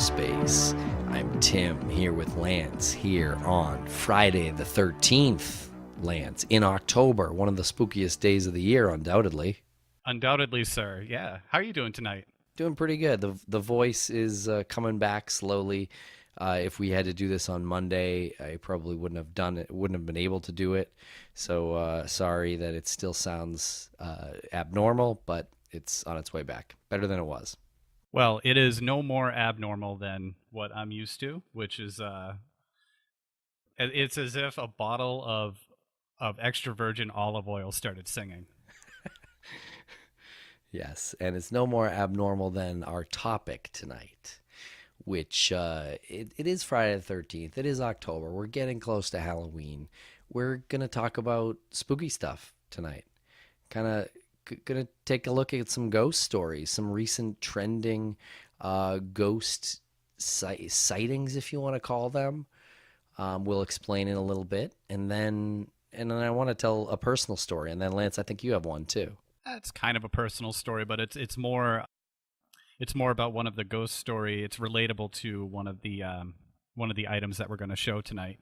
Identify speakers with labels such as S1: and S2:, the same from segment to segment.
S1: Crawlspace. I'm Tim here with Lance here on Friday the 13th. Lance, in October, one of the spookiest days of the year, undoubtedly.
S2: Undoubtedly, sir. Yeah. How are you doing tonight?
S1: Doing pretty good. The voice is coming back slowly. If we had to do this on Monday, I probably wouldn't have done it. Wouldn't have been able to do it. So sorry that it still sounds abnormal, but it's on its way back. Better than it was.
S2: Well, it is no more abnormal than what I'm used to, which is it's as if a bottle of extra virgin olive oil started singing.
S1: Yes, and it's no more abnormal than our topic tonight, which it is Friday the 13th. It is October. We're getting close to Halloween. We're going to talk about spooky stuff tonight. Kind of going to take a look at some ghost stories, some recent trending ghost sightings, if you want to call them. We'll explain in a little bit. And then I want to tell a personal story. And then, Lance, I think you have one too.
S2: It's kind of a personal story, but it's more about one of the ghost story. It's relatable to one of the items that we're going to show tonight.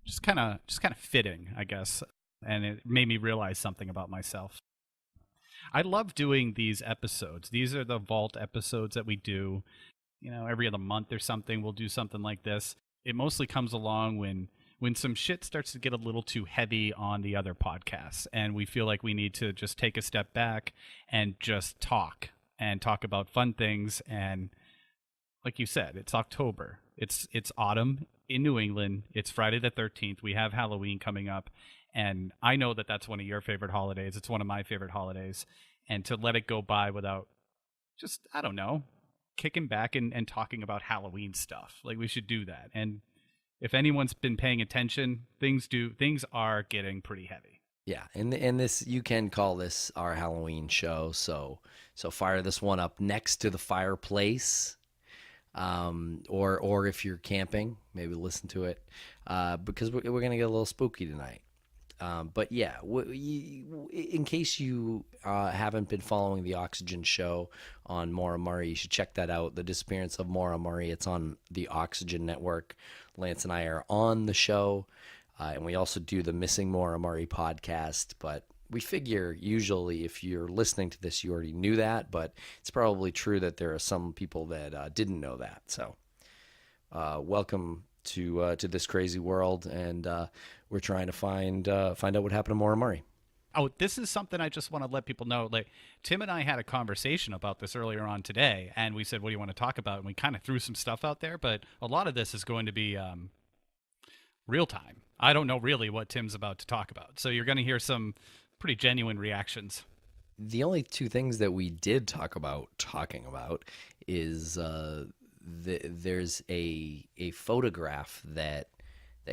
S2: Just kind of fitting, I guess, and it made me realize something about myself. I love doing these episodes. These are the vault episodes that we do. Every other month or something, we'll do something like this. It mostly comes along when some shit starts to get a little too heavy on the other podcasts, and we feel like we need to just take a step back and just talk about fun things. And like you said, it's October. It's autumn in New England. It's Friday the 13th. We have Halloween coming up, and I know that that's one of your favorite holidays. It's one of my favorite holidays. And to let it go by without just, I don't know, kicking back and talking about Halloween stuff. Like, we should do that. And if anyone's been paying attention, things are getting pretty heavy.
S1: Yeah, and this, you can call this our Halloween show. So fire this one up next to the fireplace, or if you're camping, maybe listen to it, because we're gonna get a little spooky tonight. But yeah, in case you haven't been following the Oxygen show on Maura Murray, you should check that out. The Disappearance of Maura Murray. It's on the Oxygen network. Lance and I are on the show, and we also do the Missing Maura Murray podcast. But we figure usually if you're listening to this, you already knew that, but it's probably true that there are some people that didn't know that. So welcome to this crazy world, and we're trying to find out what happened to Maura Murray.
S2: Oh, this is something I just want to let people know. Like, Tim and I had a conversation about this earlier on today, and we said, what do you want to talk about? And we kind of threw some stuff out there, but a lot of this is going to be real time. I don't know really what Tim's about to talk about, so you're going to hear some pretty genuine reactions.
S1: The only two things that we did talking about is there's a photograph that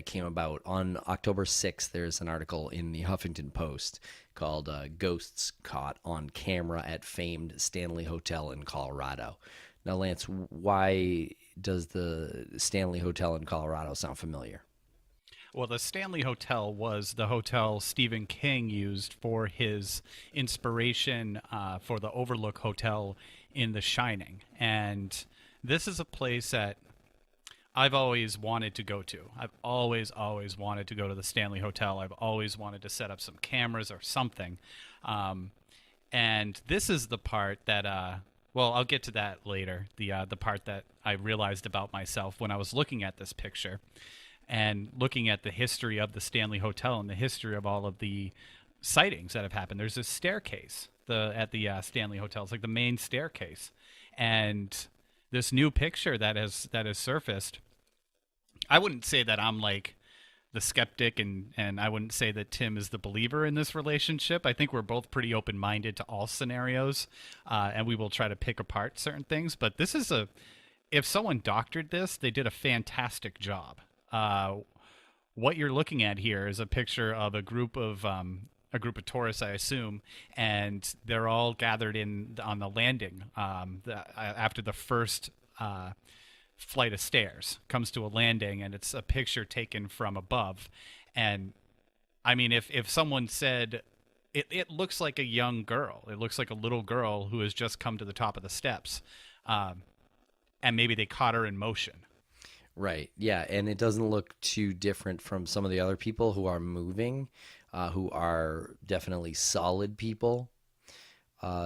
S1: came about on October 6th. There's an article in the Huffington Post called Ghosts Caught on Camera at Famed Stanley Hotel in Colorado. Now, Lance, why does the Stanley Hotel in Colorado sound familiar?
S2: Well, the Stanley Hotel was the hotel Stephen King used for his inspiration for the Overlook Hotel in The Shining. And this is a place that I've always wanted to go to. I've always wanted to go to the Stanley Hotel. I've always wanted to set up some cameras or something. And this is the part that, well, I'll get to that later, the part that I realized about myself when I was looking at this picture and looking at the history of the Stanley Hotel and the history of all of the sightings that have happened. There's a staircase at the Stanley Hotel. It's like the main staircase. And this new picture that has surfaced, I wouldn't say that I'm like the skeptic, and I wouldn't say that Tim is the believer in this relationship. I think we're both pretty open-minded to all scenarios, and we will try to pick apart certain things. But this is if someone doctored this, they did a fantastic job. What you're looking at here is a picture of a group of tourists, I assume, and they're all gathered on the landing after the first flight of stairs comes to a landing, and it's a picture taken from above. And I mean, if someone said it looks like a young girl, it looks like a little girl who has just come to the top of the steps. and maybe they caught her in motion.
S1: Right. Yeah, and it doesn't look too different from some of the other people who are moving, who are definitely solid people.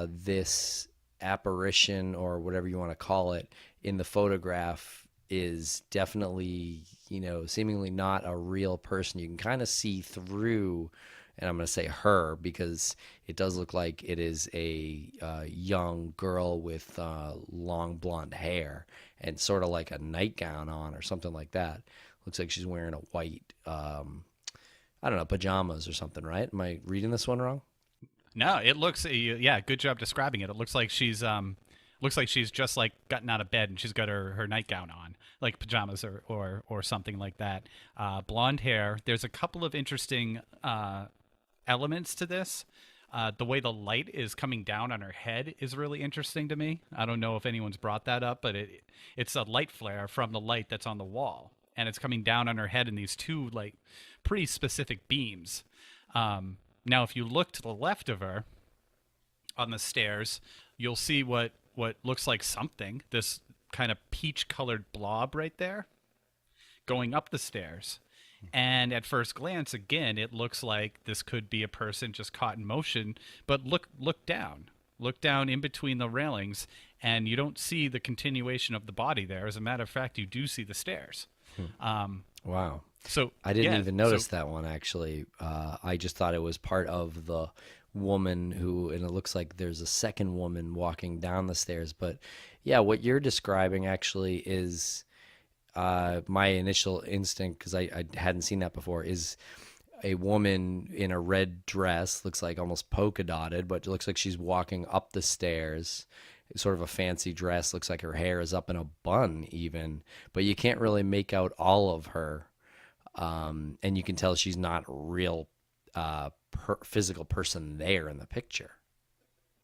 S1: This apparition or whatever you want to call it in the photograph is definitely, seemingly not a real person. You can kind of see through, and I'm going to say her because it does look like it is a young girl with long blonde hair and sort of like a nightgown on or something like that. Looks like she's wearing a white, I don't know, pajamas or something, right? Am I reading this one wrong?
S2: No, it looks yeah, good job describing it. It looks like she's just like gotten out of bed and she's got her nightgown on, like pajamas or something like that. Blonde hair. There's a couple of interesting elements to this. The way the light is coming down on her head is really interesting to me. I don't know if anyone's brought that up, but it's a light flare from the light that's on the wall, and it's coming down on her head in these two like pretty specific beams. Now, if you look to the left of her on the stairs, you'll see what looks like something, this kind of peach-colored blob right there, going up the stairs. And at first glance, again, it looks like this could be a person just caught in motion. But look down. Look down in between the railings, and you don't see the continuation of the body there. As a matter of fact, you do see the stairs.
S1: Wow.
S2: So
S1: I didn't
S2: yeah,
S1: even notice that one, actually. I just thought it was part of the woman who, and it looks like there's a second woman walking down the stairs. But yeah, what you're describing actually is my initial instinct, because I hadn't seen that before, is a woman in a red dress, looks like almost polka dotted, but it looks like she's walking up the stairs. Sort of a fancy dress, looks like her hair is up in a bun even, but you can't really make out all of her. And you can tell she's not a real physical person there in the picture.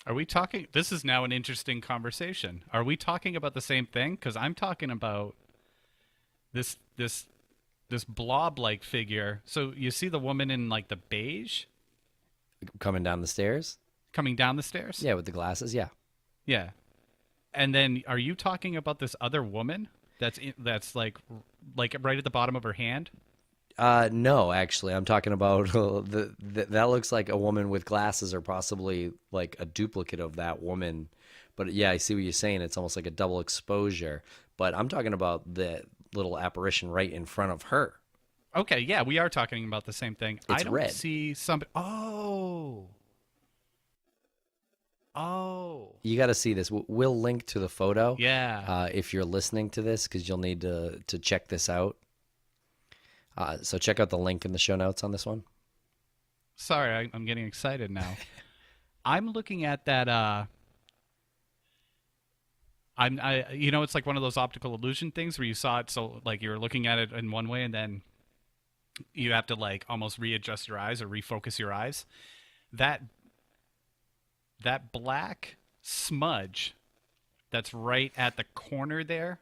S2: Are we talking? This is now an interesting conversation. Are we talking about the same thing? Because I'm talking about this blob-like figure. So you see the woman in like the beige
S1: Coming down the stairs?
S2: coming down the stairs?
S1: Yeah, with the glasses, yeah.
S2: Yeah. And then are you talking about this other woman that's like right at the bottom of her hand?
S1: No, actually, I'm talking about that looks like a woman with glasses, or possibly like a duplicate of that woman. But yeah, I see what you're saying. It's almost like a double exposure. But I'm talking about the little apparition right in front of her.
S2: Okay, yeah, we are talking about the same thing.
S1: It's
S2: I don't
S1: red.
S2: see somebody. Oh.
S1: You got to see this. We'll link to the photo.
S2: Yeah.
S1: If you're listening to this, because you'll need to check this out. So check out the link in the show notes on this one.
S2: Sorry, I'm getting excited now. I'm looking at that. It's like one of those optical illusion things where you saw it, so like you were looking at it in one way, and then you have to like almost readjust your eyes or refocus your eyes. That black smudge that's right at the corner there.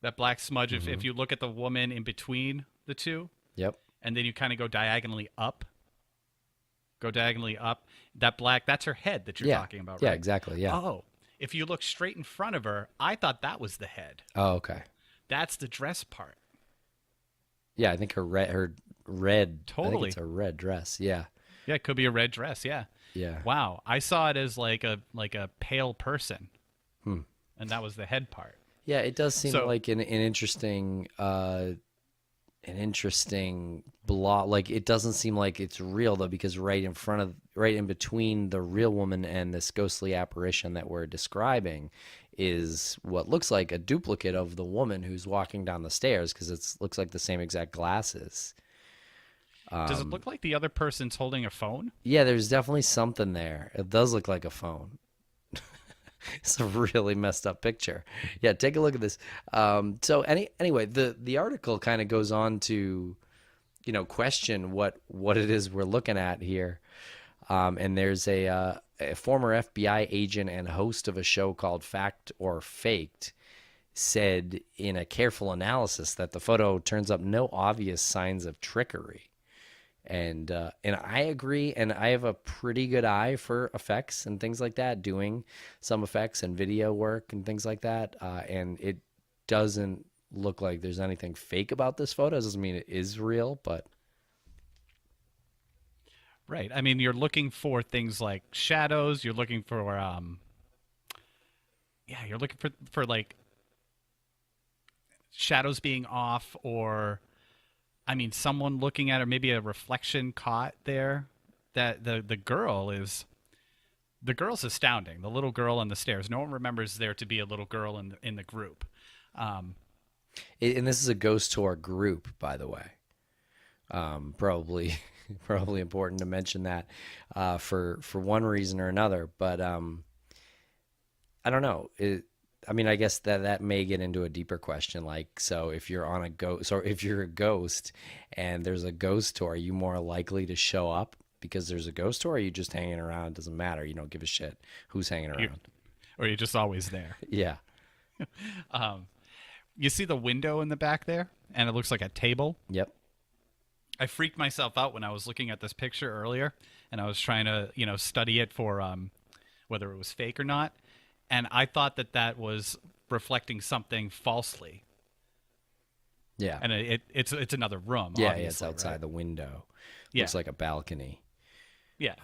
S2: That black smudge, if you look at the woman in between the two,
S1: Yep.
S2: and then you kind of go diagonally up, that black, that's her head that you're talking about, right?
S1: Yeah, exactly, yeah.
S2: Oh, if you look straight in front of her, I thought that was the head.
S1: Oh, okay.
S2: That's the dress part.
S1: Yeah, I think her red.
S2: Totally.
S1: I think it's a red dress. Yeah.
S2: Yeah, it could be a red dress, yeah.
S1: Yeah.
S2: Wow, I saw it as like a pale person. And that was the head part.
S1: Yeah, it does seem like an interesting blob. Like, it doesn't seem like it's real though, because right in between the real woman and this ghostly apparition that we're describing is what looks like a duplicate of the woman who's walking down the stairs, because it looks like the same exact glasses.
S2: Does it look like the other person's holding a phone?
S1: Yeah, there's definitely something there. It does look like a phone. It's a really messed up picture. Yeah, take a look at this. Anyway, the article kind of goes on to, question what it is we're looking at here. And there's a former FBI agent and host of a show called Fact or Faked said in a careful analysis that the photo turns up no obvious signs of trickery. And I agree, and I have a pretty good eye for effects and things like that, doing some effects and video work and things like that. And it doesn't look like there's anything fake about this photo. It doesn't mean it is real, but
S2: Right. I mean, you're looking for things like shadows. You're looking for yeah, you're looking for like shadows being off, or I mean, someone looking at, or maybe a reflection caught there. That the girl's astounding. The little girl on the stairs. No one remembers there to be a little girl in the group. Um,
S1: and this is a ghost tour group, by the way. Probably probably important to mention that for one reason or another. But I don't know. I mean, I guess that may get into a deeper question. Like, so if you're on a ghost, or if you're a ghost and there's a ghost tour, are you more likely to show up because there's a ghost tour? Or are you just hanging around? It doesn't matter. You don't give a shit who's hanging
S2: you,
S1: around.
S2: or you're just always there.
S1: Yeah.
S2: You see the window in the back there, and it looks like a table.
S1: Yep.
S2: I freaked myself out when I was looking at this picture earlier, and I was trying to, study it for whether it was fake or not, and I thought that was reflecting something falsely.
S1: Yeah.
S2: And it's another room.
S1: Yeah.
S2: Obviously,
S1: It's outside
S2: right?
S1: the window.
S2: Yeah.
S1: Looks like a balcony.
S2: Yeah.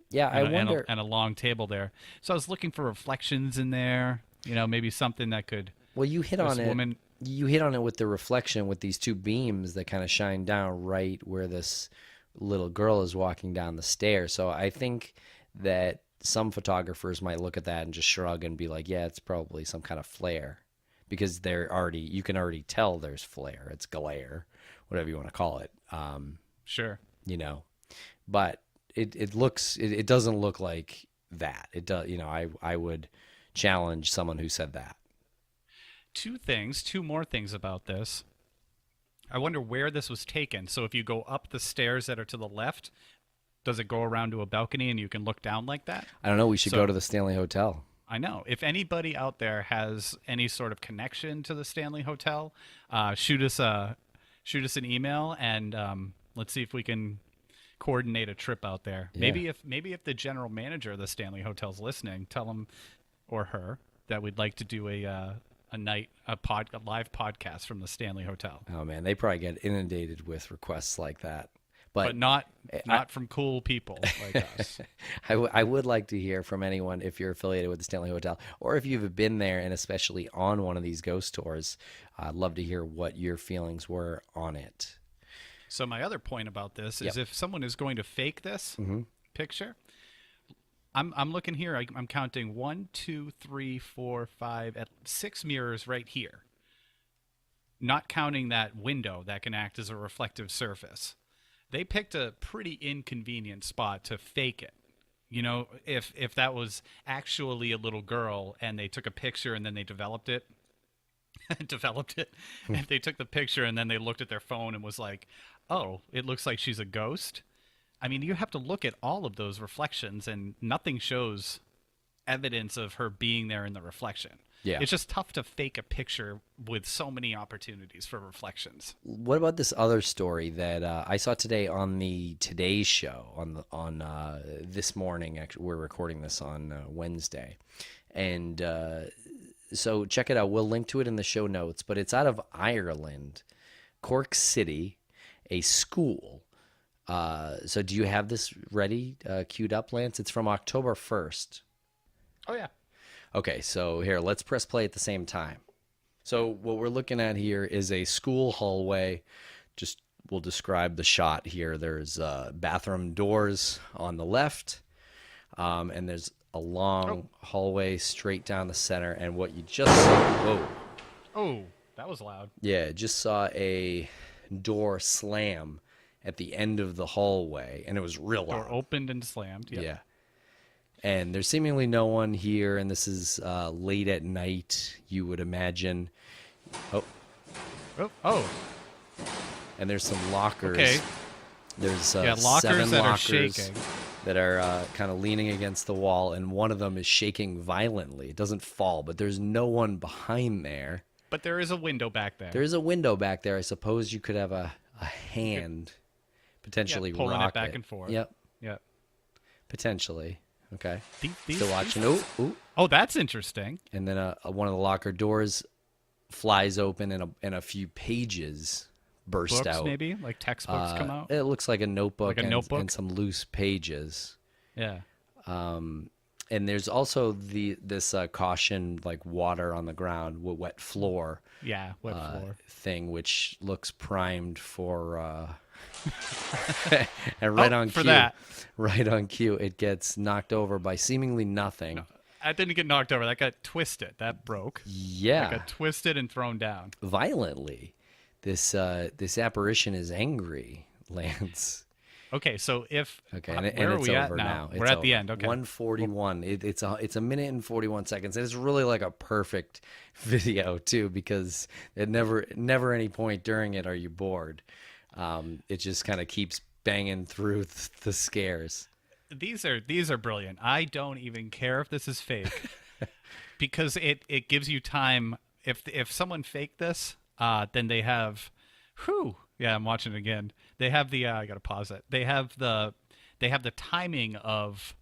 S1: Yeah. I wonder.
S2: And a long table there. So I was looking for reflections in there. Maybe something that could.
S1: Well, you hit on
S2: this
S1: it.
S2: woman.
S1: You hit on it with the reflection with these two beams that kind of shine down right where this little girl is walking down the stairs. So I think that some photographers might look at that and just shrug and be like, yeah, it's probably some kind of flare, because you can already tell there's flare. It's glare, whatever you want to call it.
S2: Sure.
S1: But it doesn't look like that. It does, I would challenge someone who said that.
S2: Two more things about this. I wonder where this was taken. So if you go up the stairs that are to the left, does it go around to a balcony and you can look down like that?
S1: I don't know. We should go to the Stanley Hotel.
S2: I know. If anybody out there has any sort of connection to the Stanley Hotel, shoot us an email, and let's see if we can coordinate a trip out there.
S1: Yeah.
S2: Maybe if the general manager of the Stanley Hotel's listening, tell him or her that we'd like to do a live podcast from the Stanley Hotel.
S1: Oh man, they probably get inundated with requests like that.
S2: But not from cool people like us.
S1: I would like to hear from anyone if you're affiliated with the Stanley Hotel, or if you've been there and especially on one of these ghost tours. I'd love to hear what your feelings were on it.
S2: So my other point about this is, if someone is going to fake this picture, I'm looking here. I'm counting 1, 2, 3, 4, 5, at 6 mirrors right here. Not counting that window that can act as a reflective surface. They picked a pretty inconvenient spot to fake it. If that was actually a little girl and they took a picture and then they developed it, and they took the picture and then they looked at their phone and was like, oh, it looks like she's a ghost. I mean, you have to look at all of those reflections, and nothing shows evidence of her being there in the reflection.
S1: Yeah.
S2: It's just tough to fake a picture with so many opportunities for reflections.
S1: What about this other story that I saw today on the Today Show on this morning? Actually, we're recording this on Wednesday, and so check it out. We'll link to it in the show notes. But it's out of Ireland, Cork City, a school. So do you have this ready, queued up, Lance? It's from October 1st.
S2: Oh yeah.
S1: Okay, so here, let's press play at the same time. So what we're looking at here is a school hallway. Just we'll describe the shot here. There's bathroom doors on the left, and there's a long hallway straight down the center. And what you just saw, whoa.
S2: Oh, that was loud.
S1: Yeah, just saw a door slam at the end of the hallway, and it was real loud.
S2: Door opened and slammed. Yep.
S1: Yeah. And there's seemingly no one here, and this is late at night, you would imagine.
S2: Oh.
S1: And there's some lockers.
S2: Okay.
S1: There's
S2: lockers
S1: 7
S2: that are
S1: lockers
S2: shaking.
S1: that are kind of leaning against the wall, and one of them is shaking violently. It doesn't fall, but there's no one behind there.
S2: But there is a window back there.
S1: There is a window back there. I suppose you could have a hand potentially
S2: pulling
S1: rock
S2: it back and forth.
S1: Yep,
S2: Yeah.
S1: potentially. Okay,
S2: These,
S1: still watching. Ooh, ooh.
S2: oh, that's interesting.
S1: And then one of the locker doors flies open, and a few pages burst
S2: Books,
S1: out.
S2: maybe like textbooks come out.
S1: It looks like a notebook,
S2: Like a notebook?
S1: and some loose pages.
S2: Yeah.
S1: And there's also this caution, like water on the ground, wet floor.
S2: Yeah. Wet floor.
S1: Thing, which looks primed for and right on
S2: for
S1: cue,
S2: that.
S1: right on cue, it gets knocked over by seemingly nothing.
S2: No, that didn't get knocked over. That got twisted. That broke.
S1: Yeah,
S2: That got twisted and thrown down.
S1: violently. This apparition is angry, Lance.
S2: Okay, so
S1: Okay,
S2: where
S1: and
S2: are
S1: it's
S2: we at
S1: over
S2: now?
S1: now.
S2: We're at the end. Okay,
S1: 1:41. It's a minute and 41 seconds, and it's really like a perfect video too, because at never any point during it are you bored. It just kind of keeps banging through the scares.
S2: these are brilliant. I don't even care if this is fake because it gives you time. If someone faked this, then they have, whew, yeah, I'm watching it again. They have the I gotta pause it. They have the timing of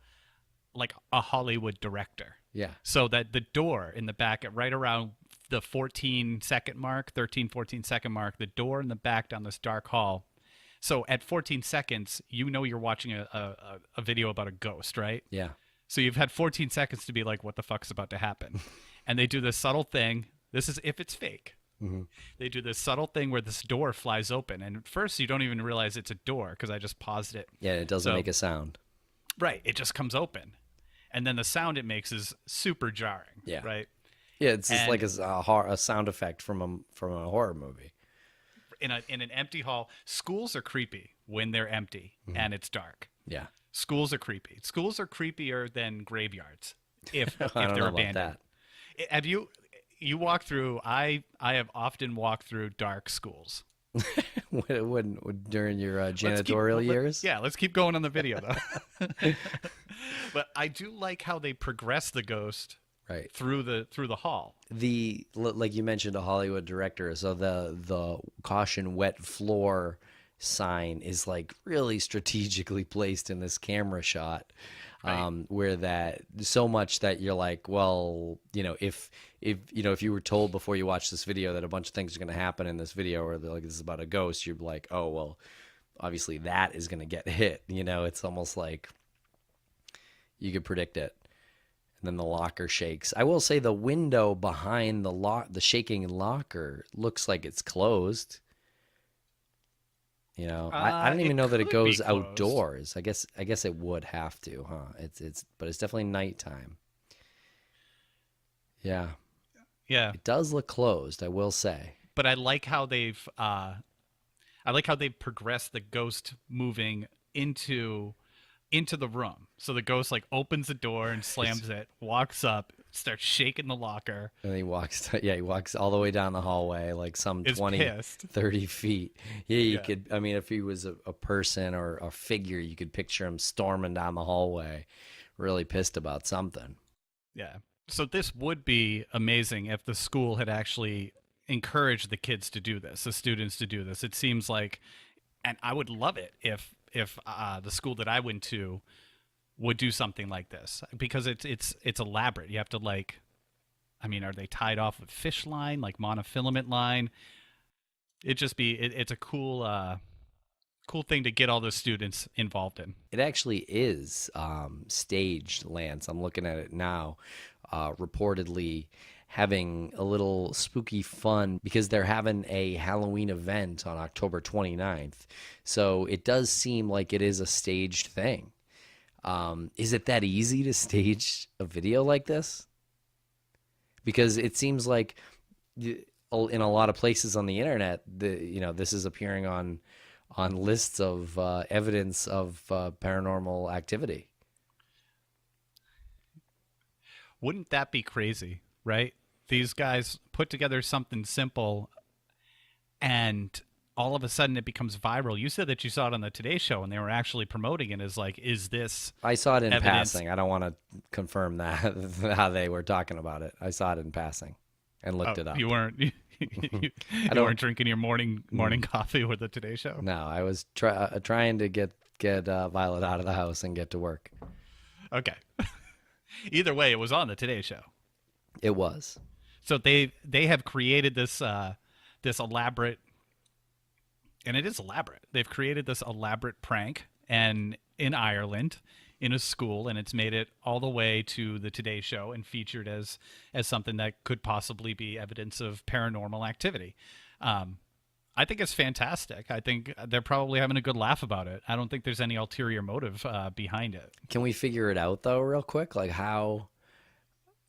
S2: like a Hollywood director.
S1: Yeah.
S2: So that the door in the back at right around the 14-second mark, 14 second mark, the door in the back down this dark hall. So at 14 seconds, you're watching a video about a ghost, right?
S1: Yeah.
S2: So you've had 14 seconds to be like, what the fuck's about to happen? And they do this subtle thing. This is if it's fake.
S1: Mm-hmm.
S2: They do this subtle thing where this door flies open. And at first, you don't even realize it's a door because I just paused it.
S1: Yeah, it doesn't make a sound.
S2: Right. It just comes open. And then the sound it makes is super jarring.
S1: Yeah.
S2: Right.
S1: Yeah, it's just like a sound effect from a horror movie.
S2: In an empty hall, schools are creepy when they're empty and it's dark.
S1: Yeah.
S2: Schools are creepy. Schools are creepier than graveyards if
S1: I don't
S2: they're
S1: know
S2: abandoned.
S1: about
S2: Have you walk through? I have often walked through dark schools.
S1: when during your janitorial years?
S2: Yeah, let's keep going on the video though. But I do like how they progress the ghost
S1: Right.
S2: through the hall.
S1: Like you mentioned, a Hollywood director, so the caution wet floor sign is like really strategically placed in this camera shot, where that so much that you're like, well, if you were told before you watch this video that a bunch of things are going to happen in this video, or like this is about a ghost, you're like, oh well, obviously that is going to get hit. It's almost like you could predict it. And then the locker shakes. I will say the window behind the shaking locker looks like it's closed. I don't even know that it goes outdoors. I guess it would have to, huh? But it's definitely nighttime. Yeah.
S2: Yeah.
S1: It does look closed, I will say.
S2: But I like how they've progressed the ghost moving into the room. So the ghost like opens the door and slams it, walks up, starts shaking the locker.
S1: And he walks all the way down the hallway, like some 30 feet. Yeah, you could, if he was a person or a figure, you could picture him storming down the hallway, really pissed about something.
S2: Yeah. So this would be amazing if the school had actually encouraged the kids to do this, the students to do this. It seems like, and I would love it if the school that I went to would do something like this, because it's elaborate. You have to are they tied off with fish line, like monofilament line? It's a cool thing to get all the students involved in.
S1: It actually is staged, Lance. I'm looking at it now, reportedly having a little spooky fun because they're having a Halloween event on October 29th. So it does seem like it is a staged thing. Is it that easy to stage a video like this? Because it seems like in a lot of places on the internet, this is appearing on lists of evidence of paranormal activity.
S2: Wouldn't that be crazy, right? These guys put together something simple and all of a sudden it becomes viral. You said that you saw it on the Today Show and they were actually promoting it as like, is this
S1: I saw it in
S2: evidence?
S1: passing. I don't want to confirm that, how they were talking about it. I saw it in passing. and looked it up.
S2: You weren't you
S1: I don't.
S2: weren't drinking your morning coffee with the Today Show.
S1: No, I was trying to get Violet out of the house and get to work.
S2: Okay. Either way, it was on the Today Show.
S1: It was.
S2: So they have created this elaborate, and it is elaborate. They've created this elaborate prank, and in Ireland, in a school, and it's made it all the way to the Today Show and featured as something that could possibly be evidence of paranormal activity. I think it's fantastic. I think they're probably having a good laugh about it. I don't think there's any ulterior motive behind it.
S1: Can we figure it out though, real quick? Like how?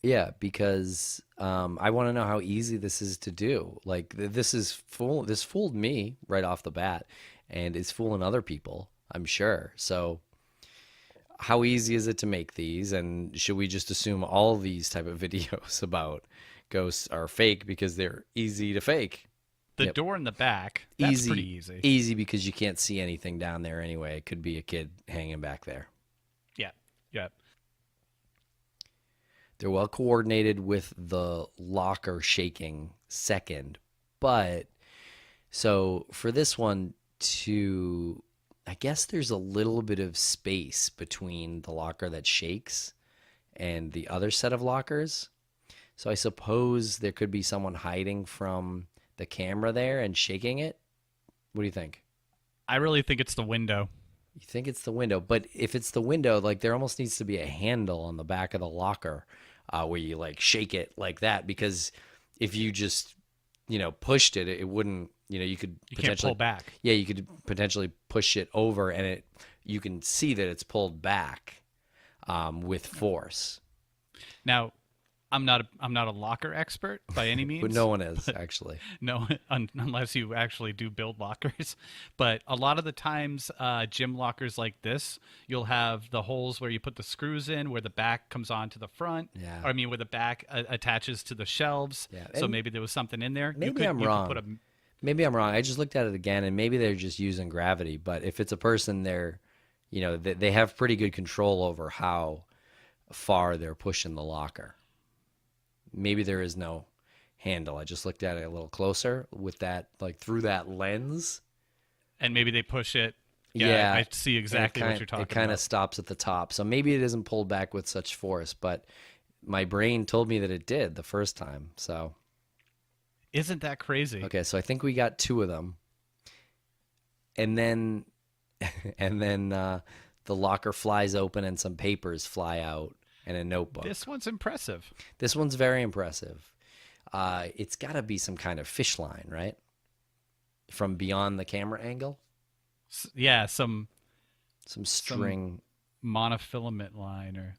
S1: Yeah, because I want to know how easy this is to do. Like this fooled me right off the bat, and it's fooling other people, I'm sure. So how easy is it to make these? And should we just assume all these type of videos about ghosts are fake because they're easy to fake?
S2: The
S1: Yep.
S2: door in the back, that's pretty easy.
S1: Easy because you can't see anything down there anyway. It could be a kid hanging back there.
S2: Yeah, yeah.
S1: They're well coordinated with the locker shaking second. But so for this one to, I guess there's a little bit of space between the locker that shakes and the other set of lockers. So I suppose there could be someone hiding from the camera there and shaking it. What do you think?
S2: I really think it's the window.
S1: You think it's the window, but if it's the window, like there almost needs to be a handle on the back of the locker where you like shake it like that, because if you just, pushed it, it wouldn't, you could potentially
S2: can't pull back.
S1: Yeah, you could potentially push it over and you can see that it's pulled back with force.
S2: Now, I'm not a locker expert by any means.
S1: But no one is, actually.
S2: No, unless you actually do build lockers. But a lot of the times, gym lockers like this, you'll have the holes where you put the screws in, where the back comes onto the front.
S1: Yeah.
S2: Or, I mean, where the back attaches to the shelves.
S1: Yeah.
S2: So maybe there was something in there.
S1: Maybe I'm wrong. Maybe I'm wrong. I just looked at it again, and maybe they're just using gravity. But if it's a person, they have pretty good control over how far they're pushing the locker. Maybe there is no handle. I just looked at it a little closer with that, like through that lens.
S2: And maybe they push it.
S1: Yeah,
S2: I see exactly what you're talking about.
S1: It kind of stops at the top. So maybe it isn't pulled back with such force, but my brain told me that it did the first time. So
S2: isn't that crazy?
S1: Okay, so I think we got two of them. And then the locker flies open and some papers fly out. And a notebook.
S2: This one's impressive.
S1: This one's very impressive. It's got to be some kind of fish line, right? From beyond the camera angle?
S2: Yeah, some
S1: string.
S2: Some monofilament line or...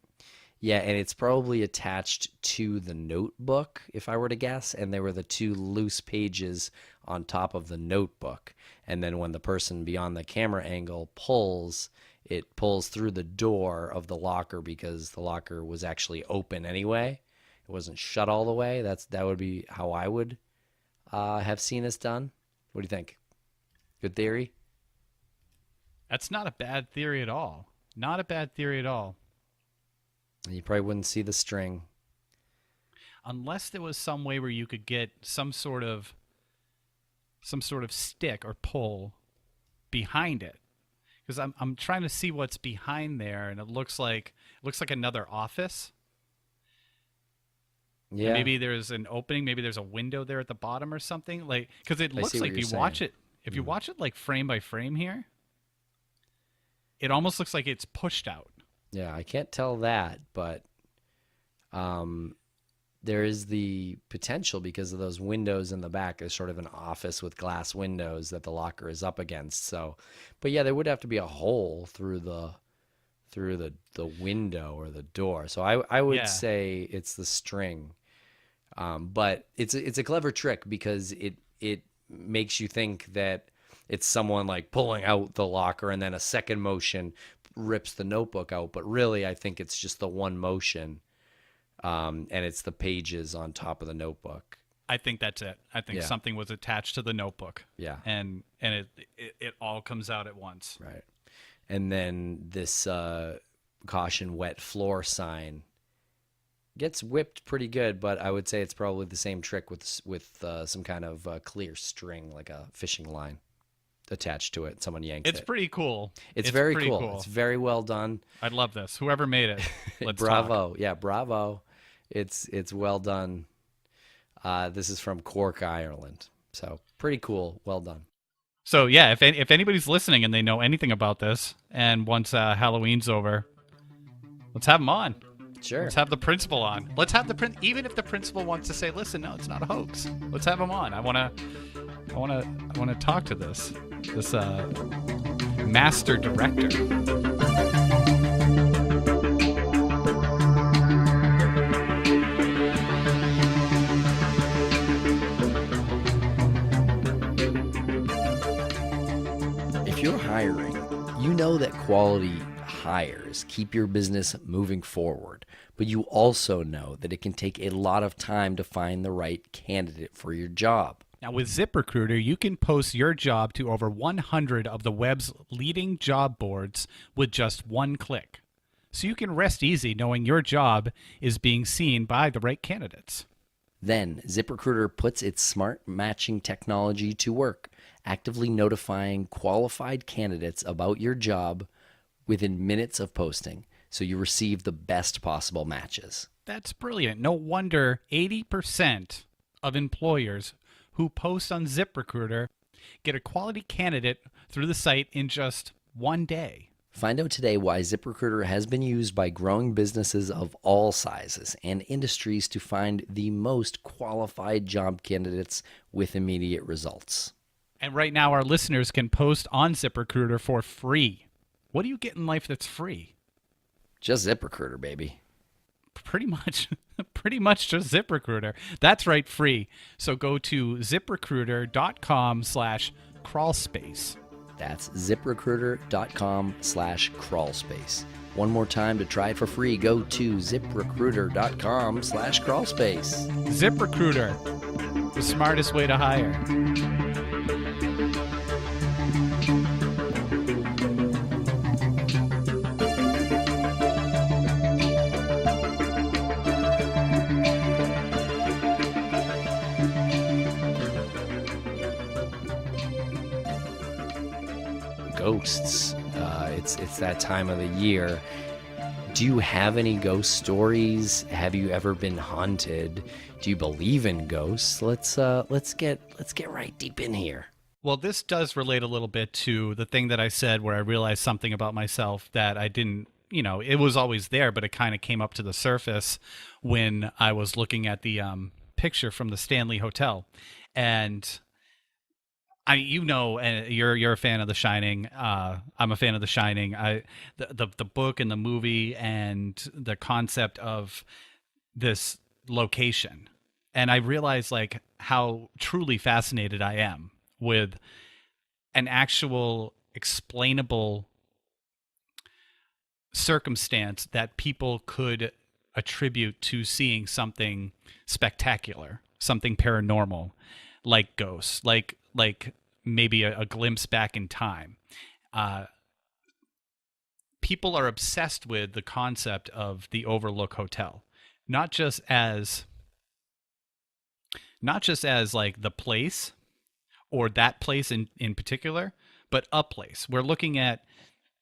S1: Yeah, and it's probably attached to the notebook, if I were to guess. And there were the two loose pages on top of the notebook. And then when the person beyond the camera angle pulls... It pulls through the door of the locker because the locker was actually open anyway. It wasn't shut all the way. That would be how I would have seen this done. What do you think? Good theory?
S2: That's not a bad theory at all. Not a bad theory at all.
S1: You probably wouldn't see the string.
S2: Unless there was some way where you could get some sort of stick or pull behind it. Because I'm trying to see what's behind there, and it looks like another office.
S1: Yeah.
S2: And maybe there's an opening. Maybe there's a window there at the bottom or something. Like, because it looks like if you watch it like frame by frame here, it almost looks like it's pushed out.
S1: Yeah, I can't tell that, but there is the potential because of those windows in the back. There's sort of an office with glass windows that the locker is up against. So, but yeah, there would have to be a hole through the window or the door. So I would say it's the string. But it's a clever trick because it makes you think that it's someone like pulling out the locker and then a second motion rips the notebook out. But really, I think it's just the one motion. And it's the pages on top of the notebook.
S2: I think that's it. I think something was attached to the notebook.
S1: Yeah.
S2: And it all comes out at once.
S1: Right. And then this caution wet floor sign Gets whipped pretty good, but I would say it's probably the same trick with some kind of clear string, like a fishing line attached to it. Someone yanks
S2: It's
S1: it.
S2: pretty cool.
S1: It's
S2: It's
S1: very
S2: pretty
S1: cool. It's
S2: cool.
S1: very well done.
S2: I love this. Whoever made it, let's talk.
S1: Bravo. Yeah, bravo. It's well done. This is from Cork, Ireland. So pretty cool. Well done.
S2: So yeah, if anybody's listening and they know anything about this, and once Halloween's over, let's have them on.
S1: Sure.
S2: Let's have the principal on. Let's have the even if the principal wants to say, "Listen, no, it's not a hoax." Let's have him on. I wanna talk to this master director.
S1: If you're hiring, you know that quality hires keep your business moving forward, but you also know that it can take a lot of time to find the right candidate for your job.
S2: Now, with ZipRecruiter, you can post your job to over 100 of the web's leading job boards with just one click. So you can rest easy knowing your job is being seen by the right candidates.
S1: Then, ZipRecruiter puts its smart matching technology to work, actively notifying qualified candidates about your job within minutes of posting, so you receive the best possible matches.
S2: That's brilliant. No wonder 80% of employers who post on ZipRecruiter get a quality candidate through the site in just one day.
S1: Find out today why ZipRecruiter has been used by growing businesses of all sizes and industries to find the most qualified job candidates with immediate results.
S2: And right now, our listeners can post on ZipRecruiter for free. What do you get in life that's free?
S1: Just ZipRecruiter, baby.
S2: Pretty much just ZipRecruiter. That's right, free. So go to ziprecruiter.com/crawlspace.
S1: That's ziprecruiter.com/crawlspace. One more time to try it for free, go to ziprecruiter.com/crawlspace.
S2: ZipRecruiter, the smartest way to hire.
S1: Ghosts. It's that time of the year. Do you have any ghost stories? Have you ever been haunted? Do you believe in ghosts? Let's get right deep in here.
S2: Well, this does relate a little bit to the thing that I said where I realized something about myself that I didn't, it was always there, but it kind of came up to the surface when I was looking at the picture from the Stanley Hotel. And you're a fan of The Shining. I'm a fan of The Shining. The book and the movie and the concept of this location, and I realized like how truly fascinated I am with an actual explainable circumstance that people could attribute to seeing something spectacular, something paranormal, like ghosts, like maybe a glimpse back in time. People are obsessed with the concept of the Overlook Hotel, not just as like the place or that place in particular, but a place. We're looking at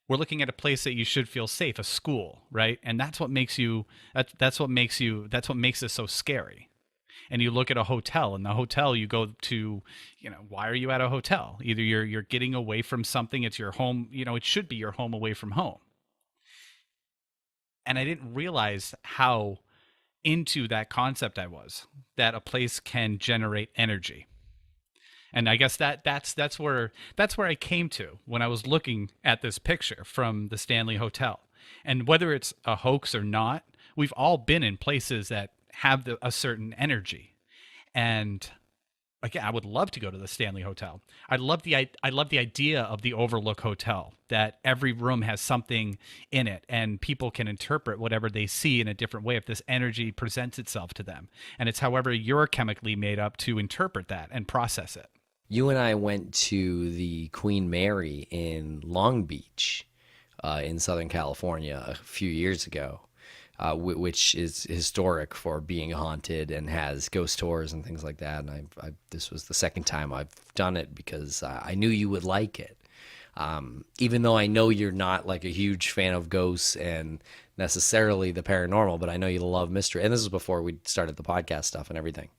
S2: a place that you should feel safe, a school, right? And that's what makes it so scary. And you look at a hotel, and the hotel you go to, why are you at a hotel? Either you're getting away from something, it's your home, it should be your home away from home. And I didn't realize how into that concept I was, that a place can generate energy. And I guess that's where I came to when I was looking at this picture from the Stanley Hotel. And whether it's a hoax or not, we've all been in places that have a certain energy. And again, I would love to go to the Stanley Hotel. I love the idea of the Overlook Hotel, that every room has something in it and people can interpret whatever they see in a different way if this energy presents itself to them. And it's however you're chemically made up to interpret that and process it.
S1: You and I went to the Queen Mary in Long Beach in Southern California a few years ago. which is historic for being haunted and has ghost tours and things like that. And this was the second time I've done it because I knew you would like it. Even though I know you're not like a huge fan of ghosts and necessarily the paranormal, but I know you love mystery. And this is before we started the podcast stuff and everything.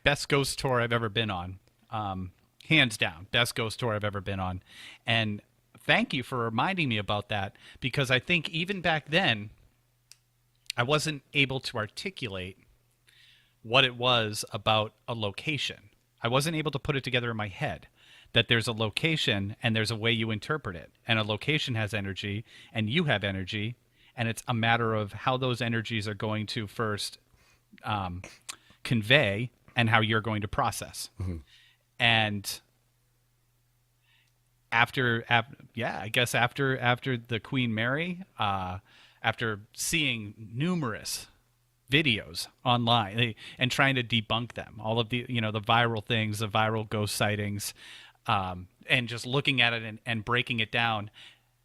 S2: Best ghost tour I've ever been on. Hands down, best ghost tour I've ever been on. And thank you for reminding me about that, because I think even back then, I wasn't able to articulate what it was about a location. I wasn't able to put it together in my head that there's a location and there's a way you interpret it. And a location has energy and you have energy. And it's a matter of how those energies are going to first convey and how you're going to process. Mm-hmm. And after the Queen Mary, after seeing numerous videos online and trying to debunk them, all of the the viral things, the viral ghost sightings, and just looking at it and breaking it down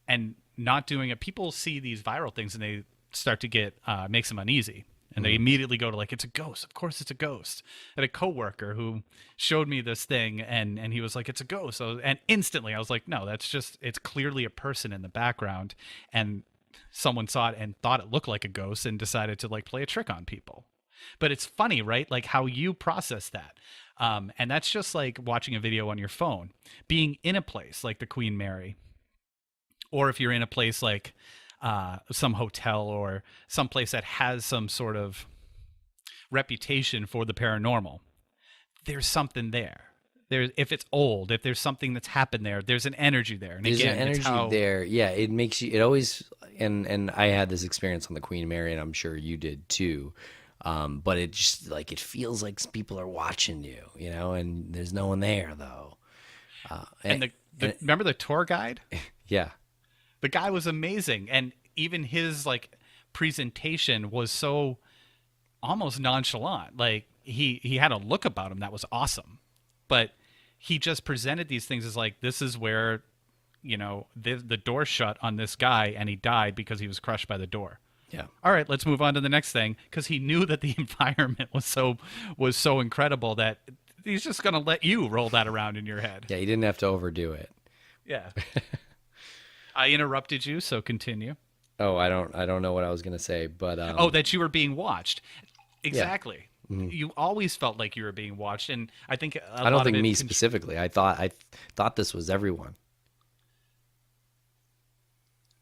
S2: and not doing it. People see these viral things and they start to get makes them uneasy. And they immediately go to like, it's a ghost. Of course it's a ghost. I had a coworker who showed me this thing and he was like, it's a ghost. And instantly I was like, no, it's clearly a person in the background. And someone saw it and thought it looked like a ghost and decided to like play a trick on people. But it's funny, right? Like how you process that. And that's just like watching a video on your phone. Being in a place like the Queen Mary, or if you're in a place like some hotel or some place that has some sort of reputation for the paranormal, there's something there. If it's old, if there's something that's happened there, there's an energy there. And
S1: there's
S2: again,
S1: an energy there. Yeah, it makes you. It always. And I had this experience on the Queen Mary, and I'm sure you did too. But it just like it feels like people are watching you, and there's no one there though.
S2: Remember the tour guide?
S1: Yeah.
S2: The guy was amazing, and even his like presentation was so almost nonchalant. Like he had a look about him that was awesome, but he just presented these things as like, this is where the door shut on this guy and he died because he was crushed by the door.
S1: Yeah.
S2: All right, let's move on to the next thing, because he knew that the environment was so incredible that he's just going to let you roll that around in your head.
S1: Yeah, he didn't have to overdo it.
S2: Yeah. I interrupted you, so continue.
S1: Oh, I don't know what I was going to say, but
S2: that you were being watched. Exactly. Yeah. Mm-hmm. You always felt like you were being watched, and I think
S1: I don't think me specifically. I thought this was everyone.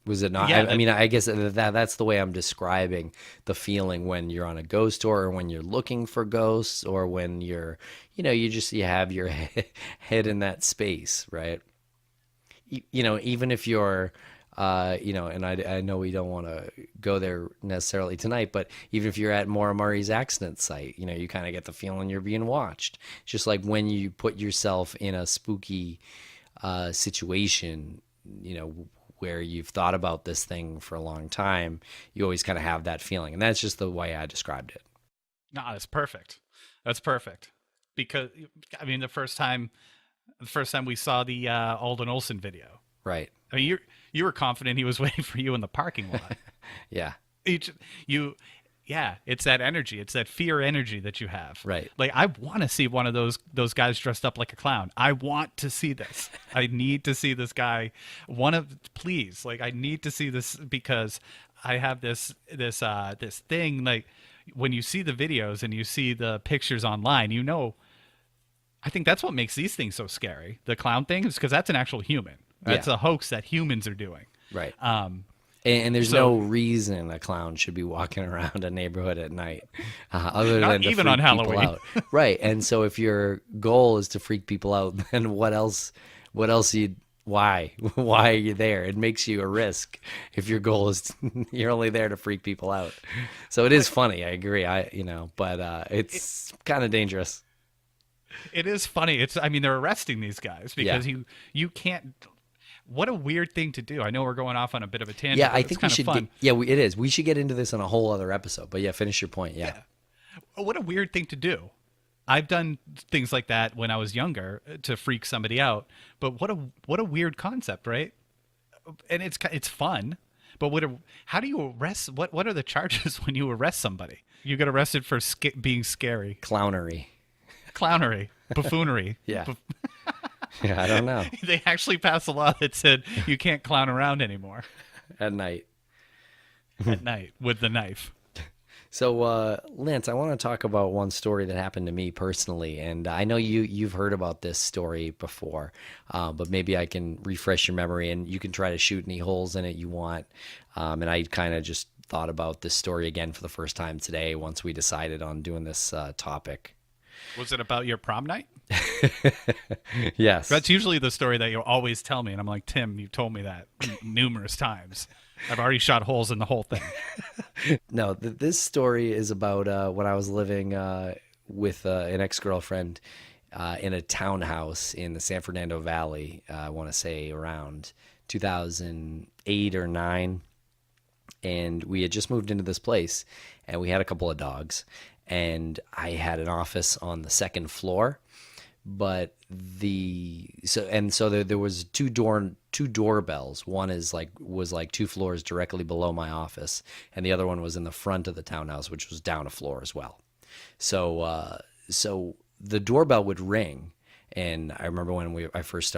S1: Was it not? Yeah, I mean, I guess that's the way I'm describing the feeling when you're on a ghost tour, or when you're looking for ghosts, or when you're, you have your head in that space, right? Even if you're, and I know we don't want to go there necessarily tonight, but even if you're at Maura Murray's accident site, you kind of get the feeling you're being watched. It's just like when you put yourself in a spooky situation, where you've thought about this thing for a long time, you always kind of have that feeling. And that's just the way I described it.
S2: No, that's perfect. That's perfect. Because, I mean, the first time we saw the Alden Olsen video.
S1: Right.
S2: I mean, you were confident he was waiting for you in the parking lot.
S1: Yeah.
S2: Yeah, it's that energy. It's that fear energy that you have.
S1: Right.
S2: Like, I want to see one of those guys dressed up like a clown. I want to see this. I need to see this guy. Please. Like, I need to see this, because I have this thing. Like, when you see the videos and you see the pictures online, I think that's what makes these things so scary. The clown thing is because that's an actual human. That's a hoax that humans are doing.
S1: Right. And there's no reason a clown should be walking around a neighborhood at night, other than to
S2: even
S1: freak
S2: on Halloween.
S1: People out. Right. And so if your goal is to freak people out, then why are you there? It makes you a risk if your goal is you're only there to freak people out. So it is funny. I agree. But it's kind of dangerous.
S2: It is funny. They're arresting these guys because you can't. What a weird thing to do. I know we're going off on a bit of a tangent.
S1: Yeah, I think we should. It is. We should get into this on a whole other episode. But yeah, finish your point. Yeah.
S2: What a weird thing to do. I've done things like that when I was younger to freak somebody out. But what a weird concept, right? And it's fun. But how do you arrest? What are the charges when you arrest somebody? You get arrested for being scary,
S1: Clownery.
S2: clownery, buffoonery.
S1: Yeah. Yeah, I don't know.
S2: They actually passed a law that said you can't clown around anymore
S1: At night.
S2: at night with the knife.
S1: So, Lance, I want to talk about one story that happened to me personally, and I know you've heard about this story before, but maybe I can refresh your memory, and you can try to shoot any holes in it you want. And I kind of just thought about this story again for the first time today once we decided on doing this topic.
S2: Was it about your prom night?
S1: Yes.
S2: That's usually the story that you always tell me, and I'm like, Tim, you've told me that numerous times. I've already shot holes in the whole thing.
S1: No, this story is about when I was living with an ex-girlfriend in a townhouse in the San Fernando Valley. I want to say around 2008 or 9, and we had just moved into this place, and we had a couple of dogs, and I had an office on the second floor. But so there was two doorbells. One was like 2 floors directly below my office, and the other one was in the front of the townhouse, which was down a floor as well. So the doorbell would ring, and I remember when I first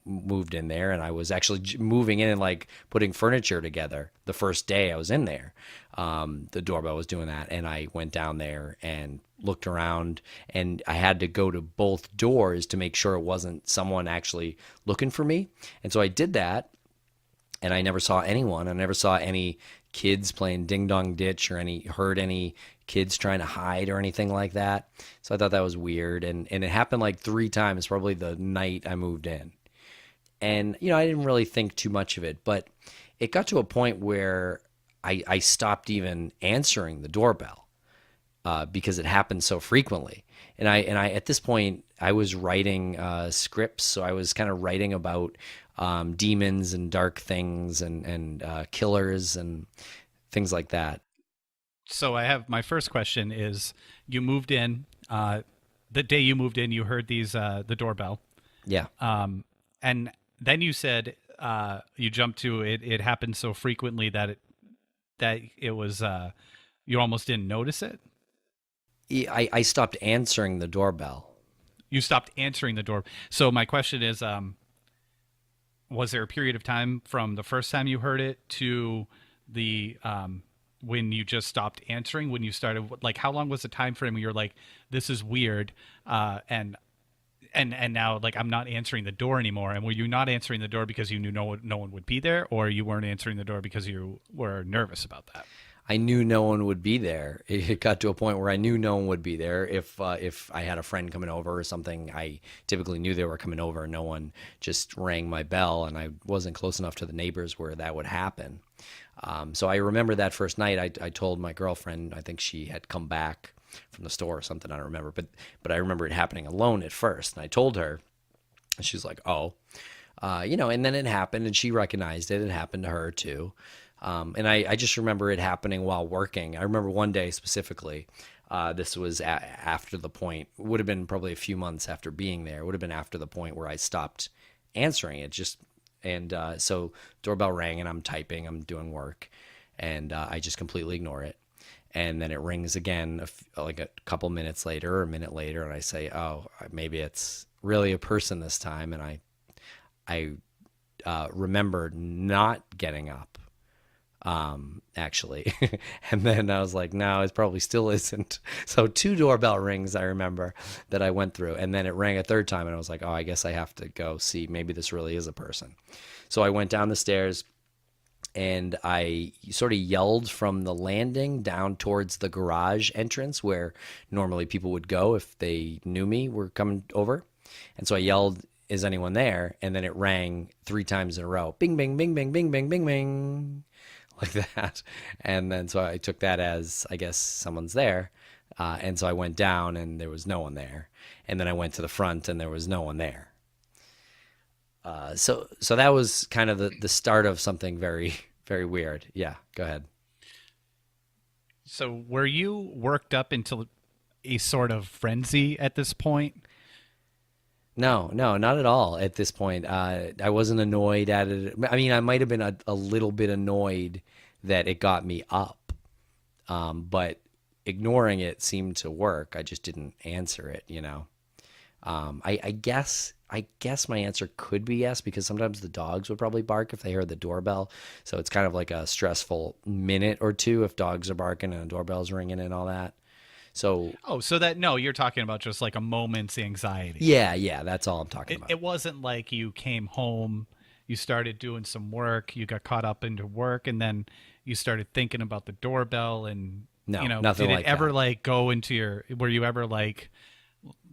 S1: moved in there, and I was actually moving in and like putting furniture together the first day I was in there. The doorbell was doing that, and I went down there and looked around, and I had to go to both doors to make sure it wasn't someone actually looking for me. And so I did that, and I never saw anyone. I never saw any kids playing ding dong ditch or heard any kids trying to hide or anything like that. So I thought that was weird, and it happened like 3 times probably the night I moved in. And I didn't really think too much of it, but it got to a point where I stopped even answering the doorbell. Because it happened so frequently, and I at this point I was writing scripts, so I was kind of writing about demons and dark things and killers and things like that.
S2: So I have my first question is: you moved in. The day you moved in, you heard the doorbell.
S1: Yeah.
S2: And then you said you jumped to it. It happened so frequently that it was you almost didn't notice it.
S1: I stopped answering the doorbell.
S2: You stopped answering the door. So my question is, was there a period of time from the first time you heard it to the when you just stopped answering? When you started, like, how long was the time frame where you're like, this is weird, and now, like, I'm not answering the door anymore? And were you not answering the door because you knew no one would be there, or you weren't answering the door because you were nervous about that?
S1: I knew no one would be there. It got to a point where I knew no one would be there. If I had a friend coming over or something, I typically knew they were coming over. No one just rang my bell, and I wasn't close enough to the neighbors where that would happen. So I remember that first night. I told my girlfriend. I think she had come back from the store or something. I don't remember, but I remember it happening alone at first. And I told her, and she's like, "Oh, And then it happened, and she recognized it. It happened to her too. And I just remember it happening while working. I remember one day specifically, this was after the point, would have been probably a few months after being there. It would have been after the point where I stopped answering it. So doorbell rang, and I'm typing, I'm doing work, and I just completely ignore it. And then it rings again, like a couple minutes later or a minute later, and I say, oh, maybe it's really a person this time. And I remembered not getting up. Actually. And then I was like, no, it probably still isn't. So 2 doorbell rings I remember that I went through, and then it rang a third time, and I was like, oh, I guess I have to go see, maybe this really is a person. So I went down the stairs, and I sort of yelled from the landing down towards the garage entrance where normally people would go if they knew me were coming over. And so I yelled, is anyone there? And then it rang 3 times in a row. Bing, bing, bing, bing, bing, bing, bing, bing. Like that. And then so I took that as, I guess, someone's there. And so I went down, and there was no one there. And then I went to the front, and there was no one there. So that was kind of the start of something very, very weird. Yeah, go ahead.
S2: So were you worked up into a sort of frenzy at this point?
S1: No, no, not at all at this point. I wasn't annoyed at it. I mean, I might have been a little bit annoyed that it got me up, but ignoring it seemed to work. I just didn't answer it, you know. I guess my answer could be yes because sometimes the dogs would probably bark if they heard the doorbell. So it's kind of like a stressful minute or two if dogs are barking and the doorbell's ringing and all that. So
S2: Oh, so that no, you're talking about just like a moment's anxiety.
S1: yeah, yeah, that's all I'm talking
S2: It
S1: about.
S2: it wasn't like you came home, you started doing some work, you got caught up into work, and then you started thinking about the doorbell, and
S1: No, nothing
S2: did it
S1: like
S2: ever
S1: that.
S2: like go into your? Were you ever like